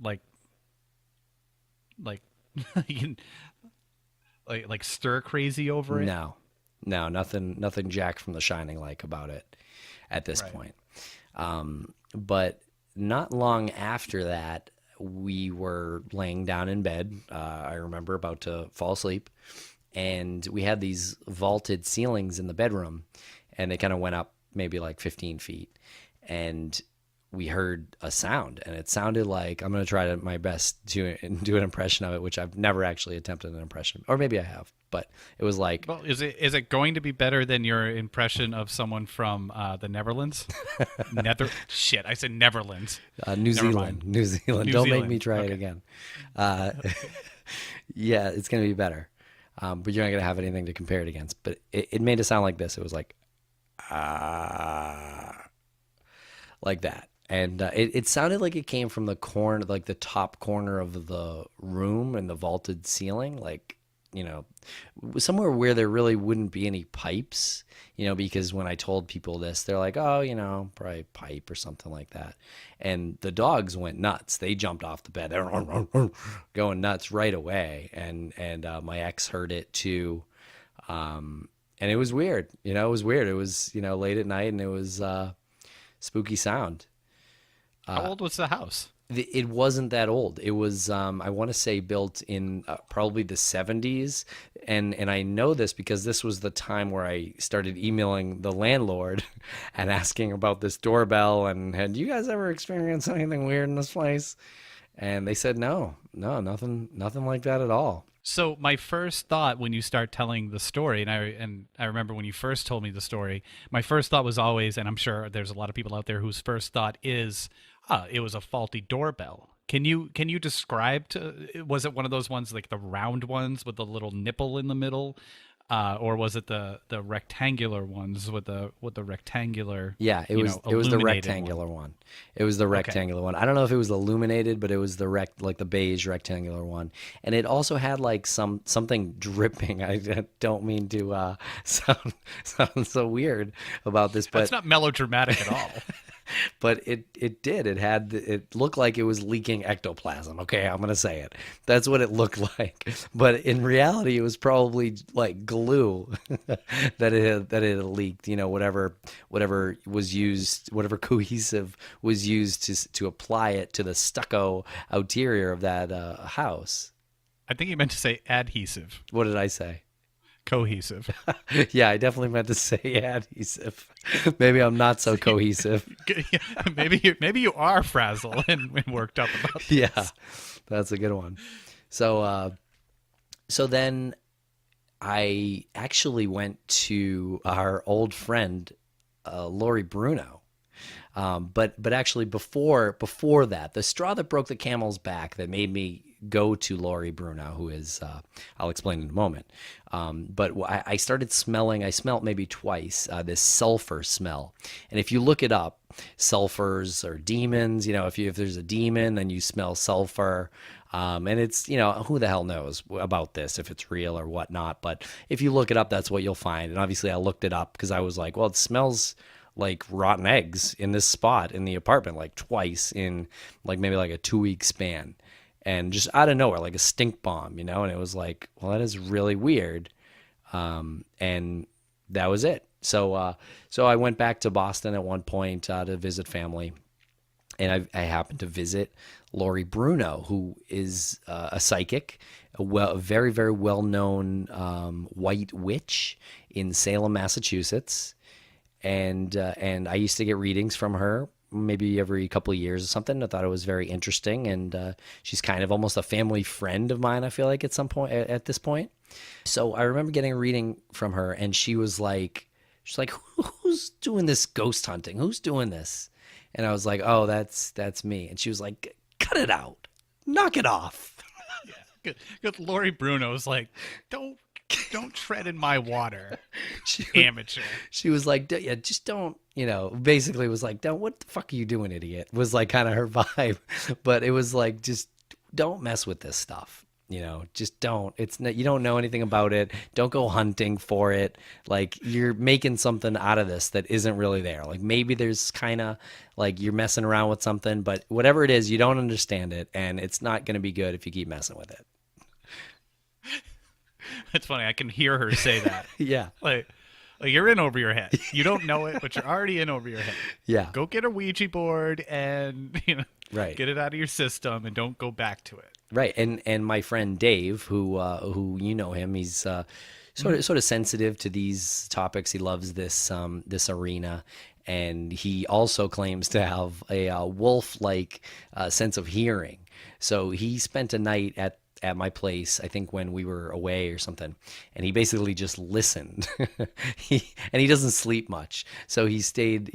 S2: like you- like stir crazy over it?
S1: No, no, nothing Jack from The Shining like about it at this
S2: Right.
S1: point. But not long after that, we were laying down in bed. I remember about to fall asleep, and we had these vaulted ceilings in the bedroom, and they kind of went up maybe like 15 feet. And we heard a sound, and it sounded like I'm going to try my best to do an impression of it, which I've never actually attempted an impression, or maybe I have, but it was like
S2: Well, is it going to be better than your impression of someone from the Netherlands? Shit, I said Netherlands.
S1: New
S2: Never
S1: Zealand,
S2: mind.
S1: New Zealand.
S2: New
S1: Don't make me
S2: Zealand.
S1: try it
S2: Okay.
S1: again. Uh, yeah, it's going to be better, but you're not going to have anything to compare it against. But it made it sound like this. It was like ah, like that. And it sounded like it came from the corner, like the top corner of the room and the vaulted ceiling, like, you know, somewhere where there really wouldn't be any pipes, because when I told people this, they're like, oh, probably pipe or something like that. And the dogs went nuts. They jumped off the bed. They were going nuts right away. And my ex heard it too. And it was weird. It was weird. It was, late at night and it was spooky sound.
S2: How old was the house?
S1: It wasn't that old. It was, I want to say, built in probably the 70s, and I know this because this was the time where I started emailing the landlord and asking about this doorbell and had you guys ever experienced anything weird in this place? And they said no, no, nothing like that at all.
S2: So my first thought when you start telling the story, and I remember when you first told me the story, my first thought was always, and I'm sure there's a lot of people out there whose first thought is, it was a faulty doorbell. Can you describe was it one of those ones like the round ones with the little nipple in the middle, or was it the rectangular ones with the rectangular,
S1: Yeah, it was the
S2: illuminated one?
S1: rectangular one. It was the
S2: Okay.
S1: rectangular one. I don't know if it was illuminated, but it was like the beige rectangular one. And it also had like something dripping. I don't mean to sound so weird about this,
S2: That's
S1: but
S2: not melodramatic at all.
S1: it did. It looked like it was leaking ectoplasm. Okay, I'm gonna say it. That's what it looked like. But in reality, it was probably like glue that it had leaked. Whatever was used, whatever cohesive was used to apply it to the stucco exterior of that house.
S2: I think you meant to say adhesive,
S1: What did I say?
S2: cohesive.
S1: Yeah, I definitely meant to say adhesive. Maybe I'm not so cohesive.
S2: Maybe you are frazzled and worked up about
S1: Yeah,
S2: this.
S1: that's a good one. So then I actually went to our old friend Lori Bruno. But actually before that, the straw that broke the camel's back that made me go to Lori Bruno, who is I'll explain in a moment. But I started smelling. I smelled maybe twice this sulfur smell, and if you look it up, sulfurs are demons. If there's a demon, then you smell sulfur. And it's, who the hell knows about this, if it's real or whatnot. But if you look it up, that's what you'll find. And obviously I looked it up because I was like, well, it smells like rotten eggs in this spot in the apartment, like twice in like maybe like a 2 week span. And just out of nowhere, like a stink bomb, and it was like, well, that is really weird. And that was it. So I went back to Boston at one point to visit family, and I happened to visit Lori Bruno, who is a psychic, a very, very well known white witch in Salem, Massachusetts. And I used to get readings from her maybe every couple of years or something. I thought it was very interesting, and she's kind of almost a family friend of mine. I feel like at some point, at this point. So I remember getting a reading from her, and she's like, who's doing this ghost hunting? Who's doing this? And I was like, oh, that's me. And she was like, cut it out, knock it off.
S2: Yeah, good. Lori Bruno's like, don't tread in my water,
S1: She,
S2: amateur.
S1: she was like, yeah, just don't, basically was like, don't, what the fuck are you doing, idiot? Was like kind of her vibe. But it was like, just don't mess with this stuff. Just don't. You don't know anything about it. Don't go hunting for it. Like, you're making something out of this that isn't really there. Like, maybe there's kind of like you're messing around with something, but whatever it is, you don't understand it, and it's not going to be good if you keep messing with it.
S2: It's funny. I can hear her say that.
S1: Yeah.
S2: Like you're in over your head. You don't know it, but you're already in over your head.
S1: Yeah.
S2: Go get a Ouija board and
S1: Right.
S2: get it out of your system and don't go back to it.
S1: Right. And my friend Dave, who you know him, he's sort of sensitive to these topics. He loves this arena, and he also claims to have a wolf-like sense of hearing. So he spent a night at my place, I think when we were away or something, and he basically just listened. And he doesn't sleep much, so he stayed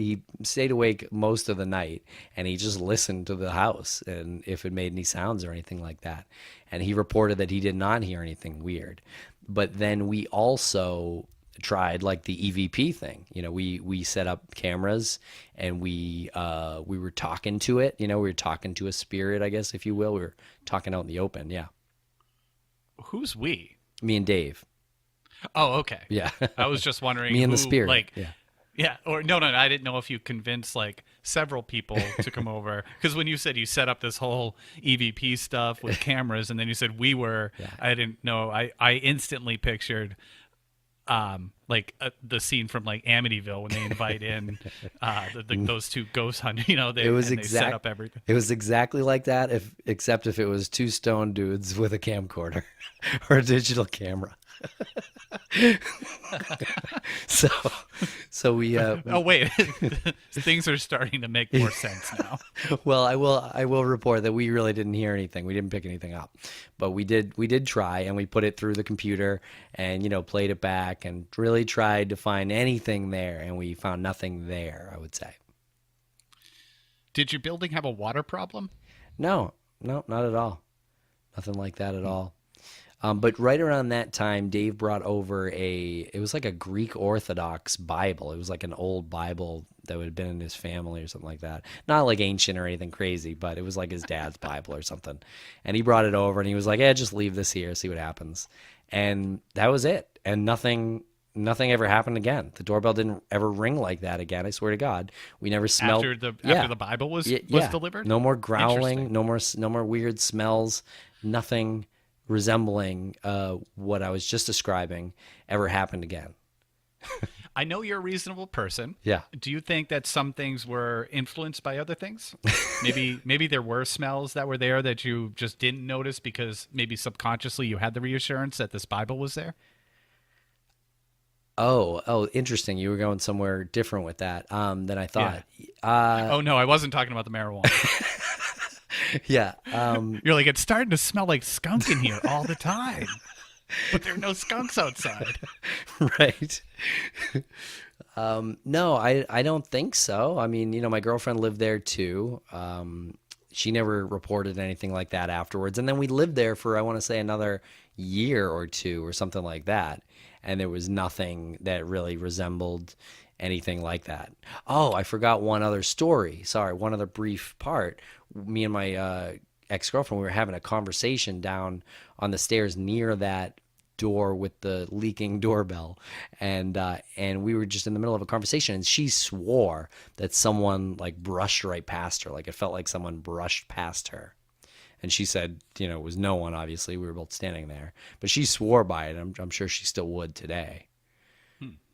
S1: awake most of the night, and he just listened to the house and if it made any sounds or anything like that. And he reported that he did not hear anything weird. But then we also tried like the EVP thing. We set up cameras, and we were talking to it. We were talking to a spirit, I guess, if you will. We were talking out in the open. Yeah.
S2: Who's we?
S1: Me and Dave.
S2: Oh, okay.
S1: Yeah.
S2: I was just wondering.
S1: Me and
S2: who,
S1: the spirit.
S2: Like,
S1: yeah.
S2: Yeah. Or no. I didn't know if you convinced like several people to come over. Because when you said you set up this whole EVP stuff with cameras, and then you said we were,
S1: Yeah.
S2: I didn't know. I instantly pictured the scene from like Amityville when they invite in those two ghost hunters. They set up everything.
S1: It was exactly like that, except if it was two stone dudes with a camcorder or a digital camera. so we
S2: Oh wait, things are starting to make more sense now.
S1: Well, I will report that we really didn't hear anything. We didn't pick anything up, but we did try, and we put it through the computer and played it back and really tried to find anything there, and we found nothing there, I would say.
S2: Did your building have a water problem?
S1: No, not at all. Nothing like that at all. But right around that time, Dave brought over it was like a Greek Orthodox Bible. It was like an old Bible that would have been in his family or something like that. Not like ancient or anything crazy, but it was like his dad's Bible or something. And he brought it over, and he was like, just leave this here, see what happens. And that was it. And nothing ever happened again. The doorbell didn't ever ring like that again. I swear to God, we never smelled
S2: after the Bible was delivered.
S1: No more growling, no more weird smells, nothing resembling what I was just describing ever happened again.
S2: I know you're a reasonable person.
S1: Yeah.
S2: Do you think that some things were influenced by other things? Maybe there were smells that were there that you just didn't notice because maybe subconsciously you had the reassurance that this Bible was there?
S1: Oh, interesting. You were going somewhere different with that than I thought.
S2: Oh no, I wasn't talking about the marijuana.
S1: Yeah.
S2: You're like, it's starting to smell like skunk in here all the time, but there are no skunks outside.
S1: Right. No, I don't think so. I mean, my girlfriend lived there too. She never reported anything like that afterwards. And then we lived there for, I want to say, another year or two or something like that. And there was nothing that really resembled anything like that. Oh, I forgot one other story. Sorry, one other brief part. Me and my ex-girlfriend, we were having a conversation down on the stairs near that door with the leaking doorbell, and we were just in the middle of a conversation, and she swore that someone like brushed right past her. Like it felt like someone brushed past her. And she said, it was no one, obviously. We were both standing there. But she swore by it. I'm sure she still would today.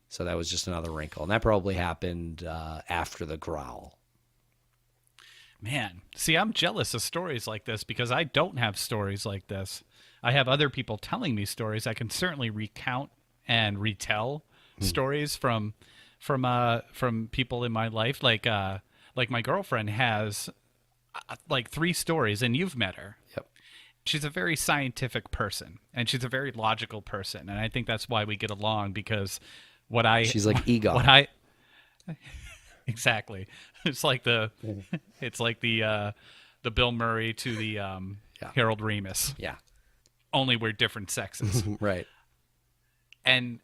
S1: So that was just another wrinkle. And that probably happened after the growl.
S2: Man, see, I'm jealous of stories like this because I don't have stories like this. I have other people telling me stories. I can certainly recount and retell stories from people in my life. Like like my girlfriend has like 3 stories, and you've met her.
S1: Yep.
S2: She's a very scientific person, and she's a very logical person, and I think that's why we get along, because what I
S1: She's like
S2: what
S1: Egon.
S2: I exactly. It's like the the Bill Murray to the
S1: Yeah.
S2: Harold Ramis.
S1: Yeah.
S2: Only we're different sexes.
S1: Right.
S2: And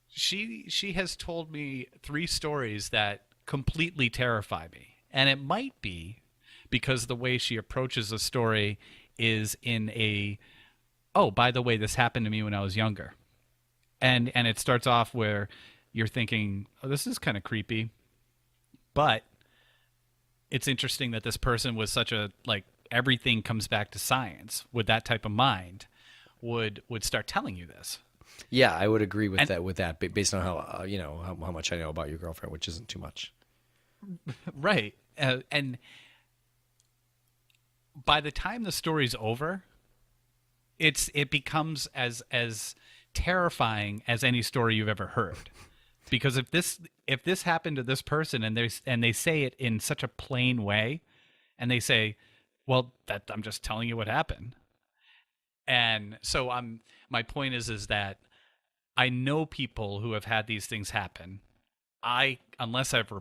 S2: she has told me 3 stories that completely terrify me. And it might be because the way she approaches a story is in a, oh, by the way, this happened to me when I was younger. And it starts off where you're thinking, oh, this is kind of creepy. But it's interesting that this person was such a, like, everything comes back to science with that type of mind would start telling you this.
S1: Yeah, I would agree with
S2: And
S1: that. With that, based on how how much I know about your girlfriend, which isn't too much.
S2: right. And by the time the story's over, it becomes as terrifying as any story you've ever heard. Because if this happened to this person, and they say it in such a plain way, and they say, well, that I'm just telling you what happened. And so my point is that I know people who have had these things happen. Unless I've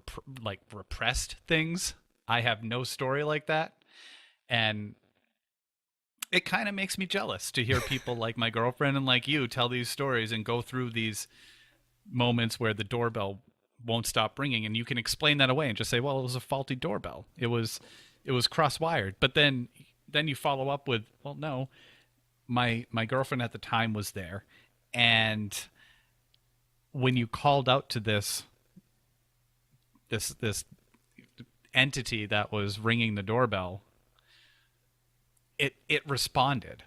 S2: repressed things, I have no story like that. And it kind of makes me jealous to hear people like my girlfriend and like you tell these stories and go through these moments where the doorbell won't stop ringing, and you can explain that away and just say, well, it was a faulty doorbell. It was cross-wired. But then you follow up with, well, no, my girlfriend at the time was there, and when you called out to this entity that was ringing the doorbell, it responded.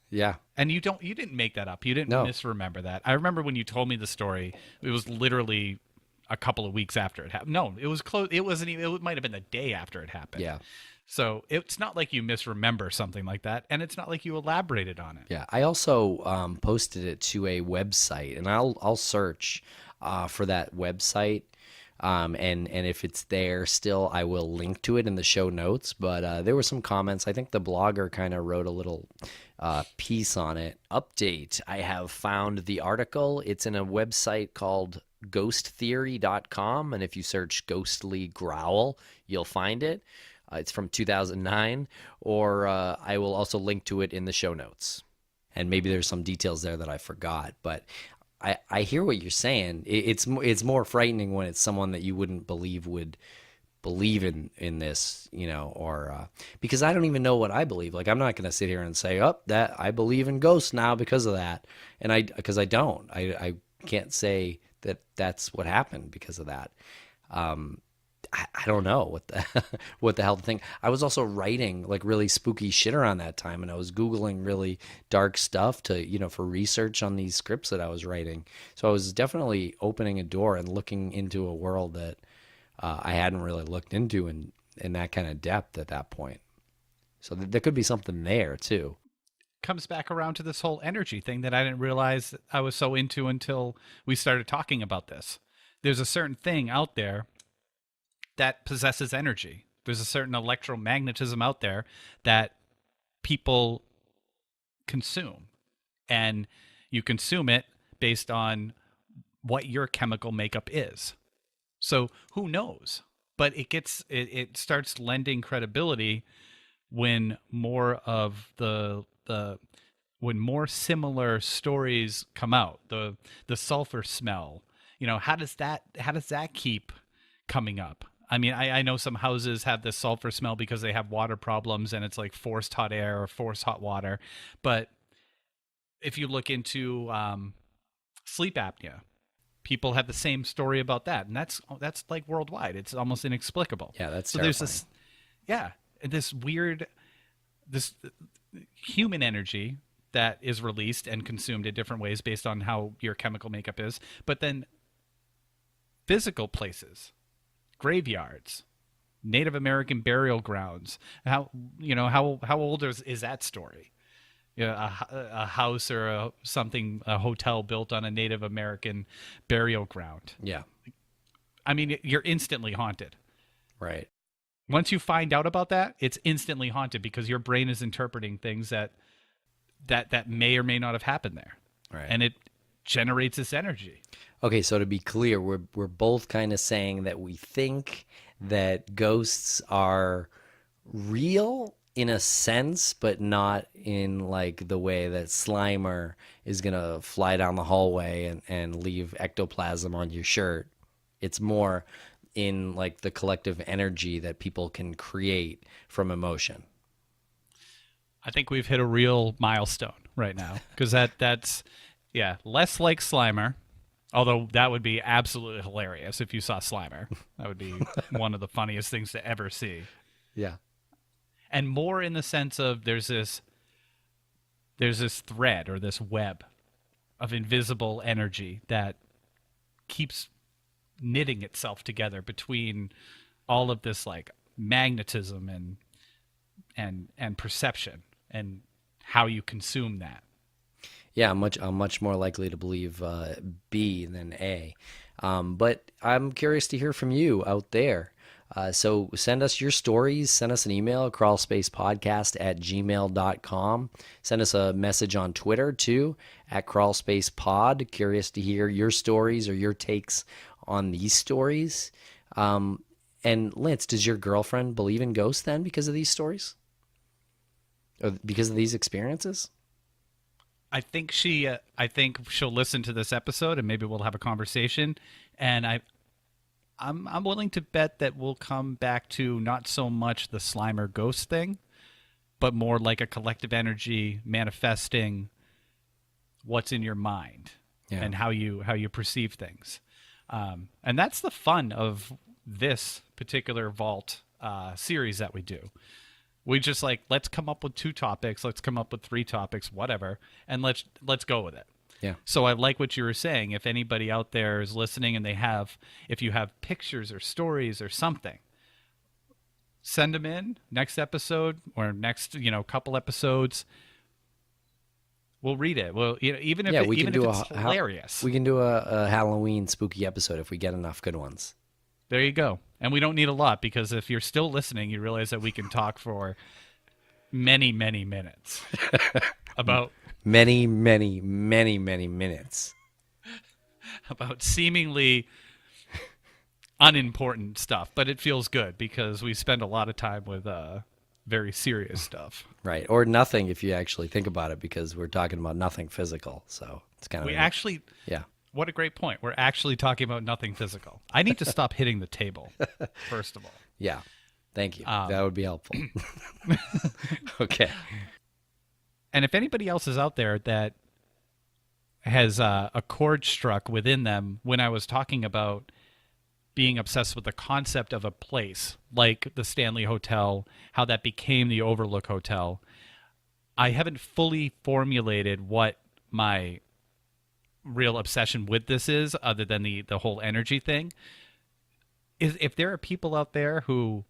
S1: Yeah.
S2: And you didn't make that up. You didn't
S1: No.
S2: misremember that. I remember when you told me the story, it was literally a couple of weeks after it happened. No, it was close. It wasn't even, it might have been the day after it happened.
S1: Yeah.
S2: So it's not like you misremember something like that, and it's not like you elaborated on it.
S1: Yeah. I also posted it to a website, and I'll search for that website. And if it's there still, I will link to it in the show notes. But there were some comments. I think the blogger kind of wrote a little piece on it. Update: I have found the article. It's in a website called ghosttheory.com, and if you search ghostly growl, you'll find it. It's from 2009, or I will also link to it in the show notes. And maybe there's some details there that I forgot, but I hear what you're saying. It's more frightening when it's someone that you wouldn't believe would believe in this, or because I don't even know what I believe. Like, I'm not going to sit here and say, oh, that I believe in ghosts now because of that, because I don't. I can't say that that's what happened because of that. I don't know what the hell to think. I was also writing like really spooky shit around that time, and I was Googling really dark stuff to, for research on these scripts that I was writing. So I was definitely opening a door and looking into a world that I hadn't really looked into in that kind of depth at that point. So there could be something there too.
S2: Comes back around to this whole energy thing that I didn't realize I was so into until we started talking about this. There's a certain thing out there that possesses energy. There's a certain electromagnetism out there that people consume, and you consume it based on what your chemical makeup is. So who knows? But it starts lending credibility when more of when more similar stories come out. The sulfur smell, how does that keep coming up? I mean, I know some houses have this sulfur smell because they have water problems, and it's like forced hot air or forced hot water. But if you look into sleep apnea, people have the same story about that, and that's like worldwide. It's almost inexplicable.
S1: Yeah, that's
S2: so
S1: terrifying.
S2: There's this human energy that is released and consumed in different ways based on how your chemical makeup is, but then physical places, graveyards, Native American burial grounds. How old is that story? A house or a hotel built on a Native American burial ground.
S1: Yeah.
S2: I mean, you're instantly haunted.
S1: Right.
S2: Once you find out about that, it's instantly haunted because your brain is interpreting things that may or may not have happened there.
S1: Right.
S2: And it generates this energy.
S1: Okay, so to be clear, we're both kind of saying that we think that ghosts are real in a sense, but not in like the way that Slimer is gonna fly down the hallway and leave ectoplasm on your shirt. It's more in like the collective energy that people can create from emotion.
S2: I think we've hit a real milestone right now because that's less like Slimer. Although that would be absolutely hilarious if you saw Slimer. That would be one of the funniest things to ever see.
S1: Yeah.
S2: And more in the sense of there's this thread or this web of invisible energy that keeps knitting itself together between all of this like magnetism and perception and how you consume that.
S1: Yeah, I'm much more likely to believe B than A. But I'm curious to hear from you out there. So send us your stories. Send us an email, crawlspacepodcast@gmail.com. Send us a message on Twitter, too, @crawlspacepod. Curious to hear your stories or your takes on these stories. And Lance, does your girlfriend believe in ghosts then because of these stories? Or because of these experiences?
S2: I think she'll listen to this episode and maybe we'll have a conversation. And I'm willing to bet that we'll come back to not so much the Slimer ghost thing, but more like a collective energy manifesting what's in your mind and how you perceive things. And that's the fun of this particular Vault series that we do. We just like, let's come up with 2 topics, let's come up with 3 topics, whatever, and let's go with it.
S1: Yeah.
S2: So I like what you were saying. If anybody out there is listening and if you have pictures or stories or something, send them in next episode or next, couple episodes. We'll read it. Well, even if it's hilarious.
S1: We can do a Halloween spooky episode if we get enough good ones.
S2: There you go. And we don't need a lot because if you're still listening, you realize that we can talk for many, many minutes about
S1: many minutes
S2: about seemingly unimportant stuff. But it feels good because we spend a lot of time with very serious stuff.
S1: Right. Or nothing if you actually think about it because we're talking about nothing physical. So it's kind of...
S2: Yeah. What a great point. We're actually talking about nothing physical. I need to stop hitting the table, first of all.
S1: Yeah. Thank you. That would be helpful. Okay.
S2: And if anybody else is out there that has a chord struck within them when I was talking about being obsessed with the concept of a place, like the Stanley Hotel, how that became the Overlook Hotel, I haven't fully formulated what my real obsession with this is, other than the whole energy thing. Is if there are people out there who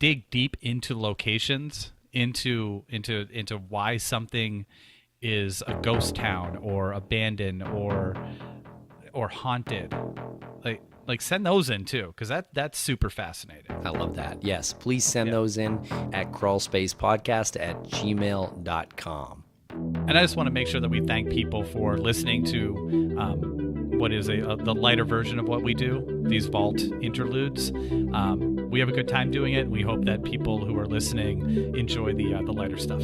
S2: dig deep into locations, into why something is a ghost town or abandoned or haunted, like send those in too, because that's super fascinating.
S1: I love that. Yes, please send those in at crawlspacepodcast@gmail.com.
S2: And I just want to make sure that we thank people for listening to what is the lighter version of what we do, these Vault interludes. We have a good time doing it. We hope that people who are listening enjoy the lighter stuff.